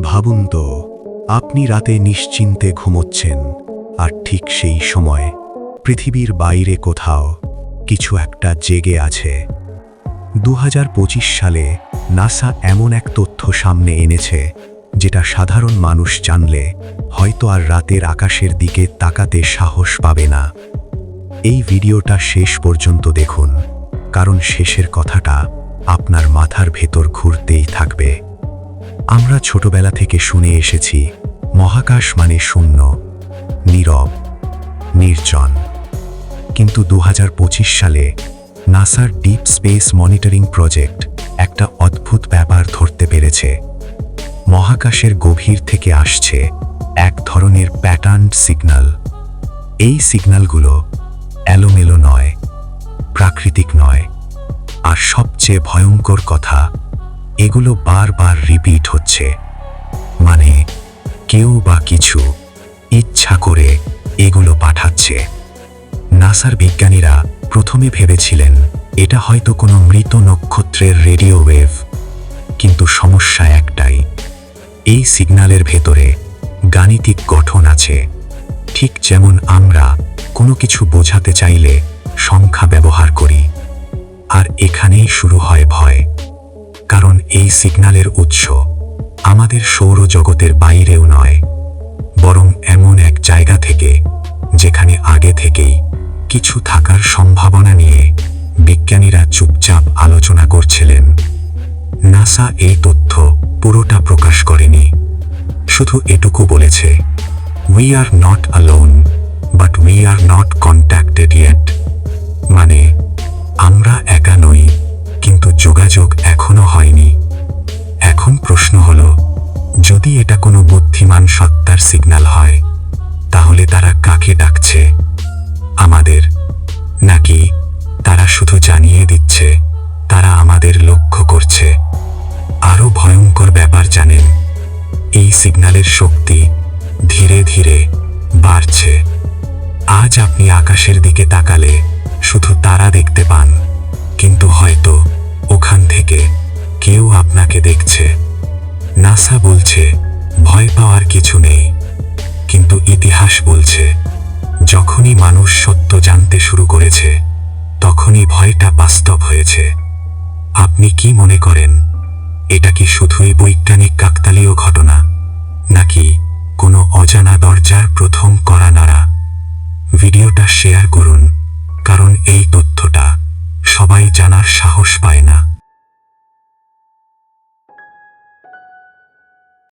ভাবুন তো, আপনি রাতে নিশ্চিন্তে ঘুমোচ্ছেন, আর ঠিক সেই সময় পৃথিবীর বাইরে কোথাও কিছু একটা জেগে আছে। 2025 সালে নাসা এমন এক তথ্য সামনে এনেছে, যেটা সাধারণ মানুষ জানলে হয়তো আর রাতের আকাশের দিকে তাকাতে সাহস পাবে না। এই ভিডিওটা শেষ পর্যন্ত দেখুন, কারণ শেষের কথাটা আপনার মাথার ভেতর ঘুরতেই থাকবে। আমরা ছোটবেলা থেকে শুনে এসেছি, মহাকাশ মানে শূন্য, নীরব, নির্জন। কিন্তু 2025 সালে নাসার ডিপ স্পেস মনিটরিং প্রজেক্ট একটা অদ্ভুত ব্যাপার ধরতে পেরেছে। মহাকাশের গভীর থেকে আসছে এক ধরনের প্যাটার্ন সিগন্যাল। এই সিগন্যালগুলো এলোমেলো নয়, প্রাকৃতিক নয়, আর সবচেয়ে ভয়ঙ্কর কথা, এগুলো বারবার রিপিট হচ্ছে। মানে কেউ বা কিছু ইচ্ছা করে এগুলো পাঠাচ্ছে। নাসার বিজ্ঞানীরা প্রথমে ভেবেছিলেন এটা হয়তো কোনো মৃত নক্ষত্রের রেডিও ওয়েভ, কিন্তু সমস্যা একটাই, এই সিগন্যালের ভেতরে গাণিতিক গঠন আছে। ঠিক যেমন আমরা কোনো কিছু বোঝাতে চাইলে সংখ্যা ব্যবহার করি। আর এখানেই শুরু হয় ভয়, কারণ এই সিগন্যালের উৎস আমাদের সৌরজগতের বাইরেও নয়, বরং এমন এক জায়গা থেকে যেখানে আগে থেকেই কিছু থাকার সম্ভাবনা নিয়ে বিজ্ঞানীরা চুপচাপ আলোচনা করছিলেন। নাসা এই তথ্য পুরোটা প্রকাশ করেনি, শুধু এটুকু বলেছে, we are not alone, but we are not contacted yet. মানে আমরা একা নই, কিন্তু যোগাযোগ এখনো হয়নি। এখন প্রশ্ন হলো, যদি এটা কোনো বুদ্ধিমান সত্তার সিগন্যাল হয়, তাহলে তারা কাকে ডাকছে? আমাদের? নাকি তারা শুধু জানিয়ে দিচ্ছে তারা আমাদের লক্ষ্য করছে? আরো ভয়ঙ্কর ব্যাপার জানেন, এই সিগন্যালের শক্তি ধীরে ধীরে বাড়ছে। আজ আপনি আকাশের দিকে তাকালে শুধু তারা দেখতে পান, কিন্তু হয়তো ওখান থেকে কেউ আপনাকে দেখছে। নাসা বলছে ভয় পাওয়ার কিছু নেই, কিন্তু ইতিহাস বলছে যখনই মানুষ সত্য জানতে শুরু করেছে, তখনই ভয়টা বাস্তব হয়েছে। আপনি কি মনে করেন, এটা কি শুধুই বৈজ্ঞানিক কাকতালীয় ঘটনা, নাকি কোনো অজানা দরজার প্রথম কড়া নাড়া? ভিডিওটা শেয়ার করুন, কারণ এই তথ্যটা সবাই জানার সাহস পায় না।